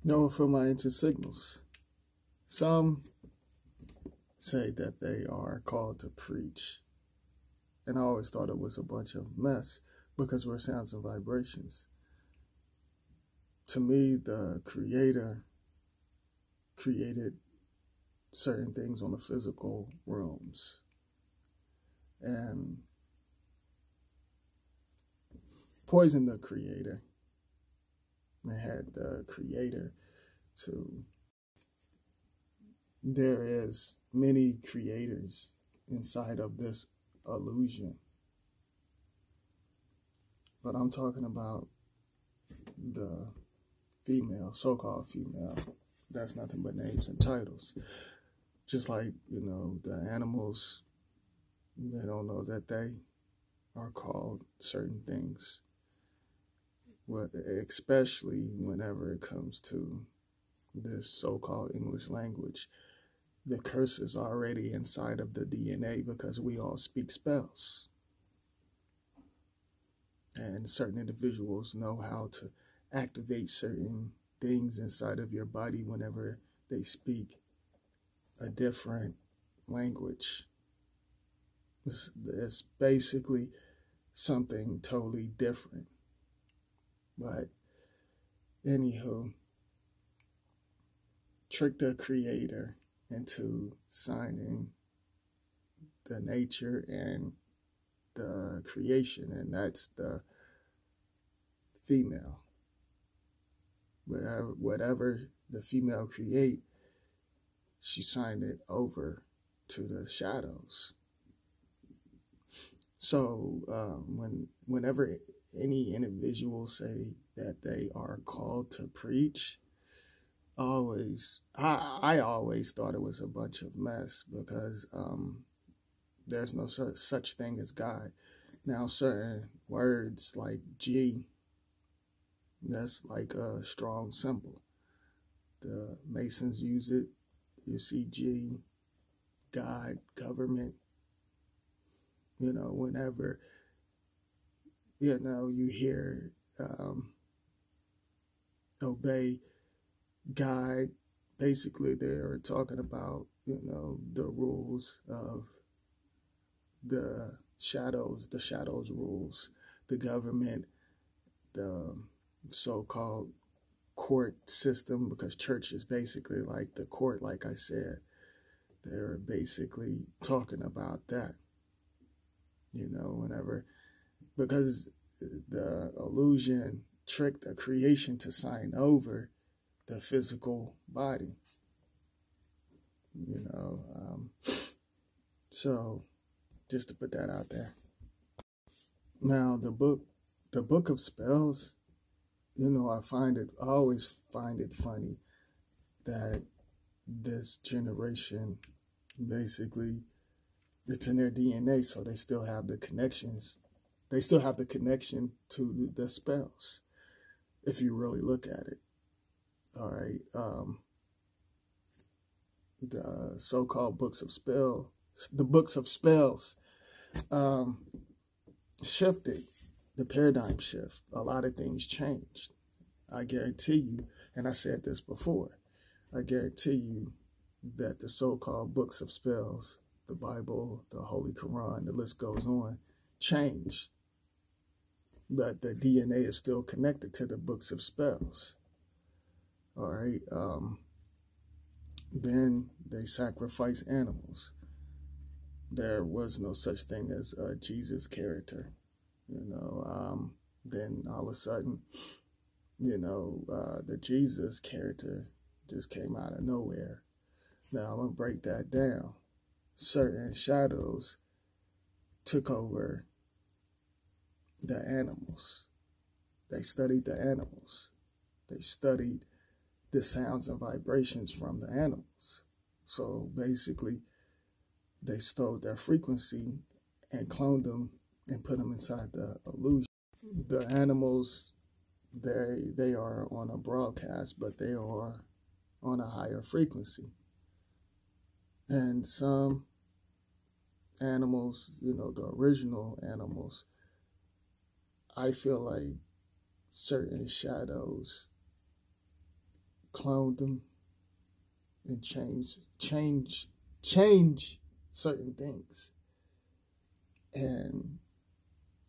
No, for my ancient signals. Some say that they are called to preach. And I always thought it was a bunch of mess because we're sounds and vibrations. To me, the Creator created certain things on the physical realms. And poisoned the Creator. They had the Creator to... There is many creators inside of this illusion. But I'm talking about the female, so-called female. That's nothing but names and titles. Just like, the animals, they don't know that they are called certain things. Well, especially whenever it comes to this so-called English language. The curse is already inside of the DNA because we all speak spells. And certain individuals know how to activate certain things inside of your body whenever they speak a different language. It's basically something totally different. But anywho, trick the Creator into signing the nature and the creation, and that's the female. Whatever the female create, she signed it over to the shadows. So whenever any individual say that they are called to preach, I always thought it was a bunch of mess because there's no such thing as God. Now, certain words like G, that's like a strong symbol. The Masons use it. You see G, God, government. Whenever, you hear obey God, basically they're talking about, the rules of the shadows rules, the government, the so-called court system, because church is basically like the court, like I said. They're basically talking about that, whenever, because the illusion tricked the creation to sign over the physical body, so just to put that out there. Now, the book of spells, I always find it funny that this generation, basically, it's in their DNA, so they still have the connections. They still have the connection to the spells, if you really look at it. All right. The so-called books of spells shifted, the paradigm shift. A lot of things changed. I guarantee you, and I said this before, I guarantee you that the so-called books of spells, the Bible, the Holy Quran, the list goes on, changed. But the DNA is still connected to the books of spells. All right. Then they sacrifice animals. There was no such thing as a Jesus character. Then all of a sudden, the Jesus character just came out of nowhere. Now I'm going to break that down. Certain shadows took over the animals. They studied the animals. They studied the sounds and vibrations from the animals. So basically, they stole their frequency and cloned them and put them inside the illusion. The animals, they are on a broadcast, but they are on a higher frequency. And some animals, the original animals, I feel like certain shadows cloned them and change certain things. And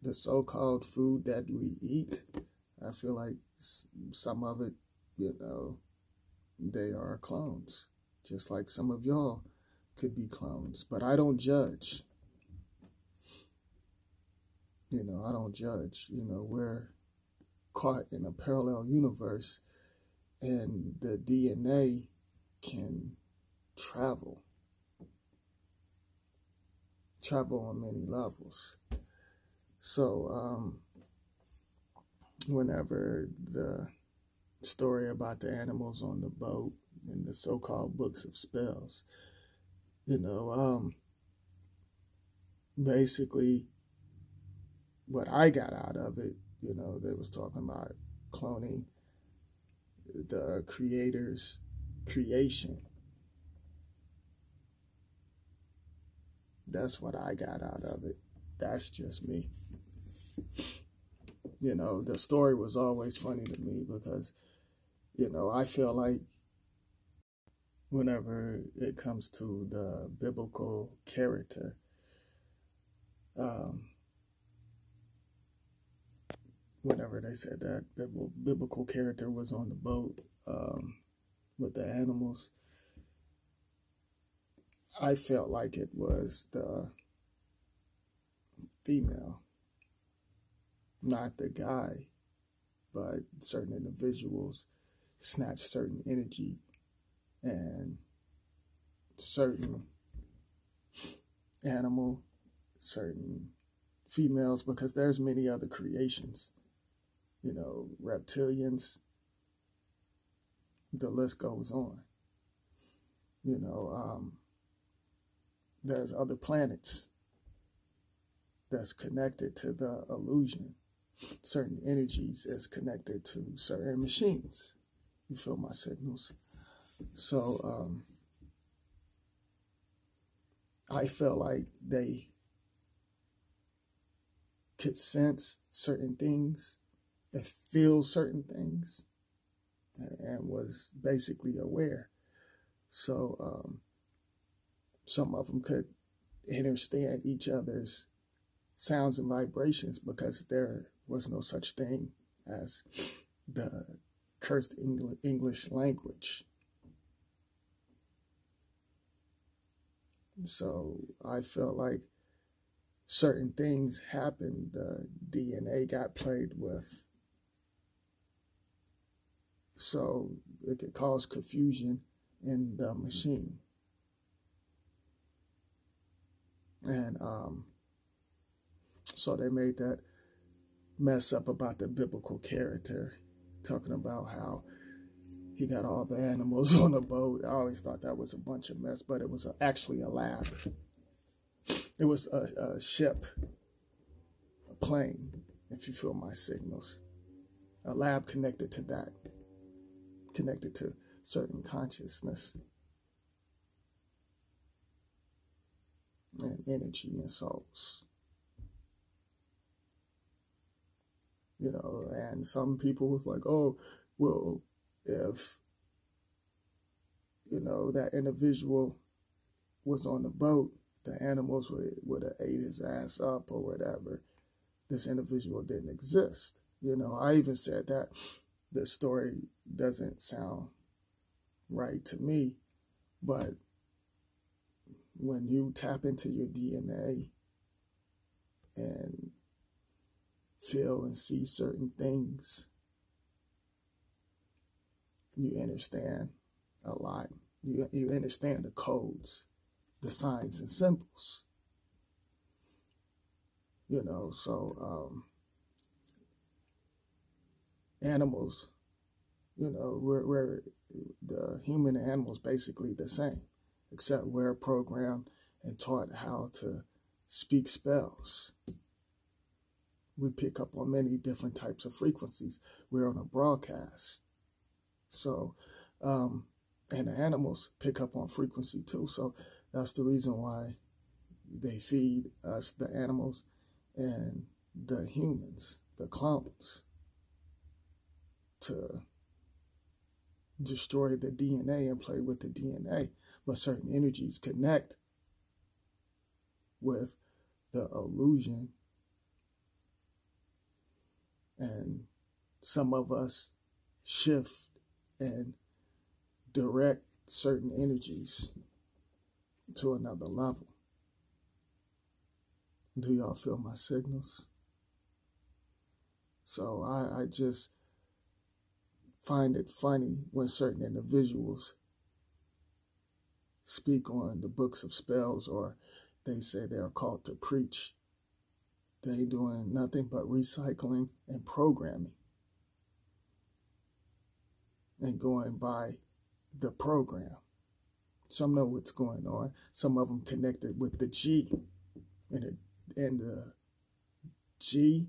the so-called food that we eat, I feel like some of it, they are clones, just like some of y'all could be clones. But I don't judge. I don't judge. We're caught in a parallel universe, and the DNA can travel on many levels. So whenever the story about the animals on the boat and the so-called books of spells, basically what I got out of it, they was talking about cloning the creator's creation. That's what I got out of it. That's just me. The story was always funny to me because, I feel like whenever it comes to the biblical character, whenever they said that biblical character was on the boat with the animals, I felt like it was the female, not the guy, but certain individuals snatch certain energy and certain animal, certain females, because there's many other creations, reptilians, the list goes on. There's other planets that's connected to the illusion. Certain energies is connected to certain machines. You feel my signals? So I felt like they could sense certain things and feel certain things and was basically aware. So some of them could understand each other's sounds and vibrations because there was no such thing as the cursed English language. So I felt like certain things happened. The DNA got played with. So it could cause confusion in the machine. And so they made that mess up about the biblical character, talking about how he got all the animals on a boat. I always thought that was a bunch of mess, but it was actually a lab. It was a ship, a plane, if you feel my signals. A lab connected to that, connected to certain consciousness and energy and souls. And some people was like, oh, well, if, that individual was on the boat, the animals would have ate his ass up or whatever. This individual didn't exist. I even said that the story doesn't sound right to me, but when you tap into your DNA and feel and see certain things, you understand a lot. You understand the codes, the signs and symbols. So animals, we're the human and animals basically the same, except we're programmed and taught how to speak spells. We pick up on many different types of frequencies. We're on a broadcast. So, and the animals pick up on frequency too. So that's the reason why they feed us, the animals, and the humans, the clones, to destroy the DNA and play with the DNA, but certain energies connect with the illusion, and some of us shift and direct certain energies to another level. Do y'all feel my signals? So I just find it funny when certain individuals speak on the books of spells, or they say they are called to preach. They doing nothing but recycling and programming and going by the program. Some know what's going on. Some of them connected with the G, and the G,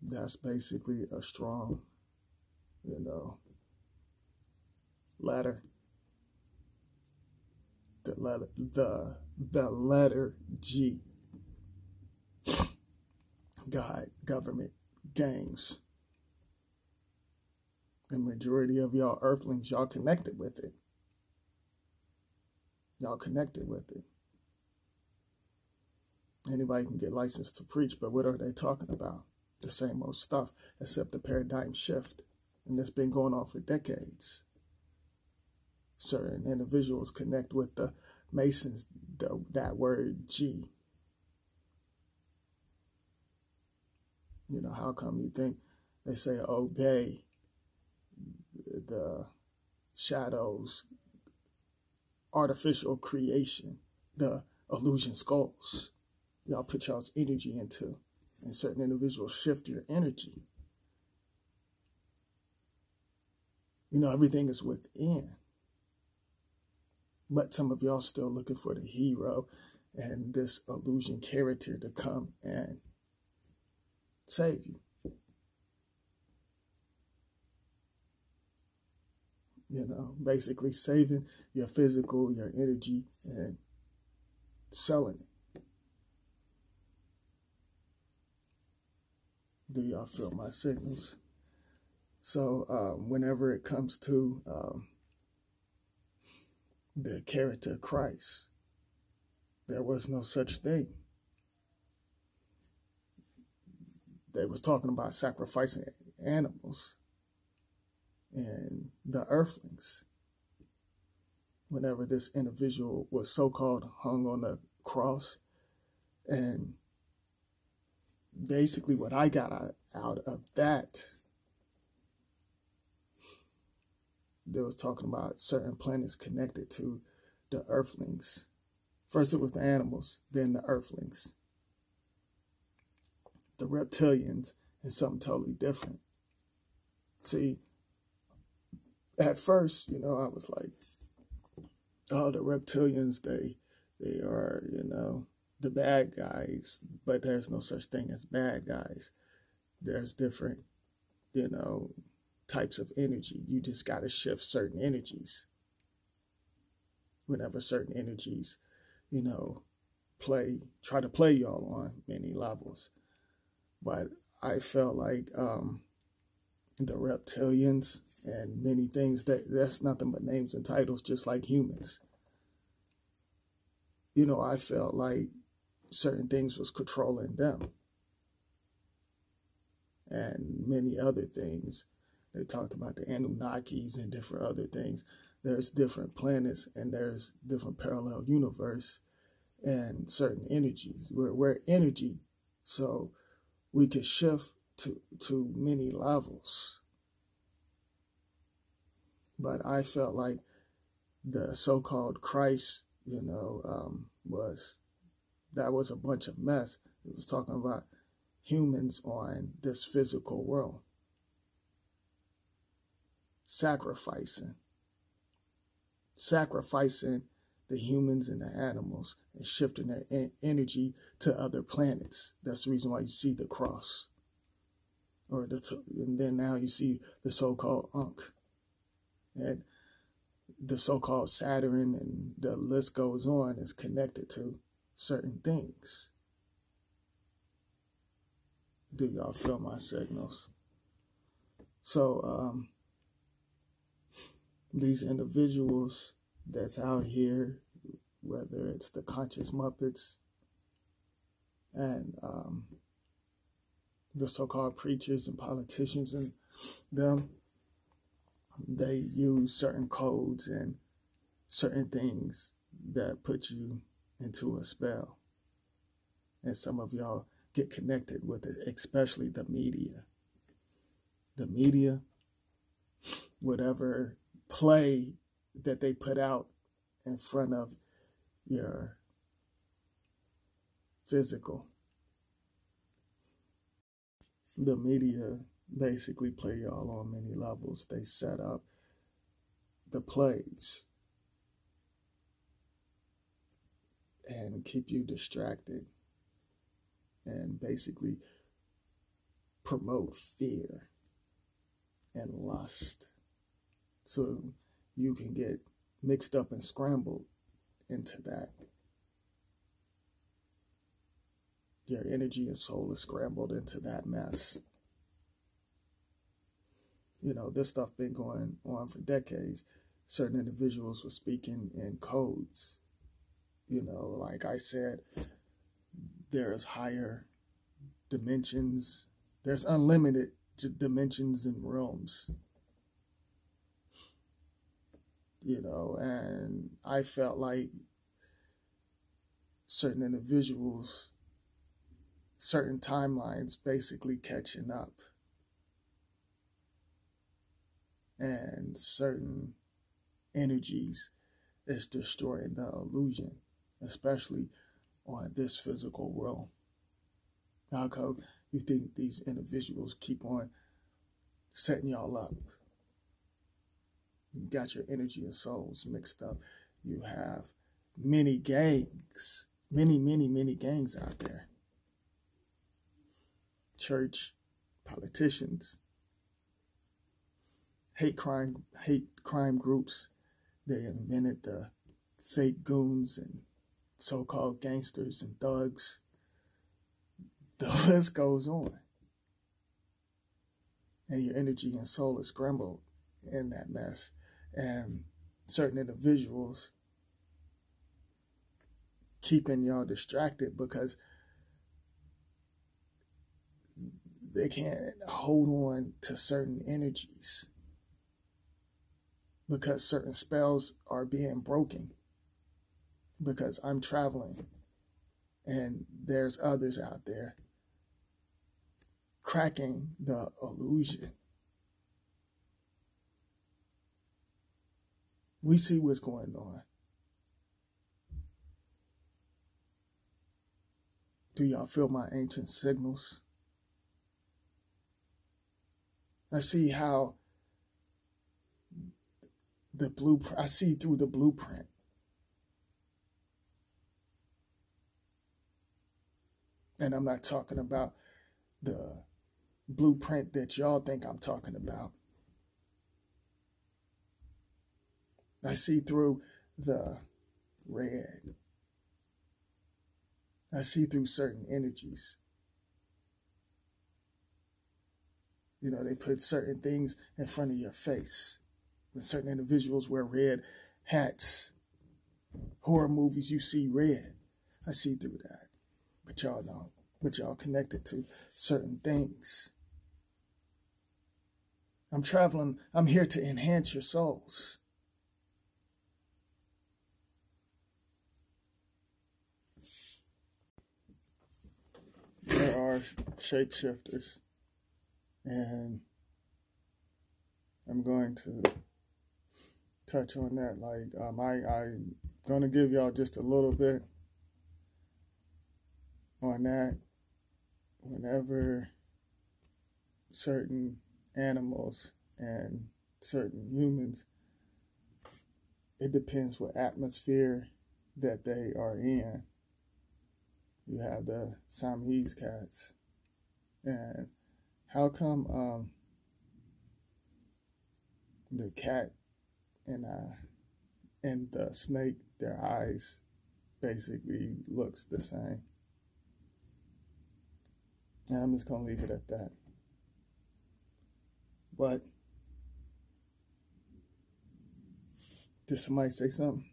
that's basically a strong, letter. The letter G. God, government, gangs. The majority of y'all earthlings, y'all connected with it. Y'all connected with it. Anybody can get licensed to preach, but what are they talking about? The same old stuff, except the paradigm shift. And it's been going on for decades. Certain individuals connect with the Masons, that word G. How come you think they say obey the shadows, artificial creation, the illusion skulls? Y'all put y'all's energy into, and certain individuals shift your energy. Everything is within. But some of y'all still looking for the hero and this illusion character to come and save you. Basically saving your physical, your energy, and selling it. Do y'all feel my signals? So whenever it comes to the character of Christ, there was no such thing. They was talking about sacrificing animals and the earthlings. Whenever this individual was so-called hung on the cross, and basically what I got out of that, they was talking about certain planets connected to the earthlings. First it was the animals, then the earthlings. The reptilians, and something totally different. See, at first, I was like, oh, the reptilians, they are, the bad guys, but there's no such thing as bad guys. There's different, types of energy. You just got to shift certain energies. Whenever certain energies, try to play y'all on many levels. But I felt like the reptilians and many things, that's nothing but names and titles, just like humans. I felt like certain things was controlling them. And many other things. They talked about the Anunnakis and different other things. There's different planets and there's different parallel universe and certain energies. We're energy, so we could shift to many levels. But I felt like the so-called Christ, was a bunch of mess. It was talking about humans on this physical world. Sacrificing the humans and the animals and shifting their energy to other planets. That's the reason why you see the cross. And then now you see the so-called Ankh. And the so-called Saturn, and the list goes on, is connected to certain things. Do y'all feel my signals? So, these individuals that's out here, whether it's the conscious Muppets and the so-called preachers and politicians and them, they use certain codes and certain things that put you into a spell. And some of y'all get connected with it, especially the media. The media, whatever play that they put out in front of your physical. The media basically play y'all on many levels. They set up the plays and keep you distracted and basically promote fear and lust so you can get mixed up and scrambled into that. Your energy and soul is scrambled into that mess. You know, this stuff been going on for decades. Certain individuals were speaking in codes. You know, like I said, there's higher dimensions. There's unlimited dimensions and realms. You know, and I felt like certain individuals, certain timelines basically catching up. And certain energies is destroying the illusion, especially on this physical realm. How come you think these individuals keep on setting y'all up? You got your energy and souls mixed up. You have many gangs, many gangs out there. Church, politicians, hate crime groups. They invented the fake goons and so-called gangsters and thugs. The list goes on. And your energy and soul is scrambled in that mess. And certain individuals keeping y'all distracted because they can't hold on to certain energies, because certain spells are being broken, because I'm traveling and there's others out there cracking the illusion. We see what's going on. Do y'all feel my ancient signals? I see how the blueprint, I see through the blueprint. And I'm not talking about the blueprint that y'all think I'm talking about. I see through the red. I see through certain energies. You know, they put certain things in front of your face. When certain individuals wear red hats, horror movies, you see red. I see through that. But y'all don't. But y'all connected to certain things. I'm traveling. I'm here to enhance your souls. There are shapeshifters, and I'm going to touch on that. Like, I'm going to give y'all just a little bit on that. Whenever certain animals and certain humans, it depends what atmosphere that they are in. You have the Siamese cats. And how come the cat and the snake, their eyes basically looks the same? And I'm just going to leave it at that. But Did somebody say something?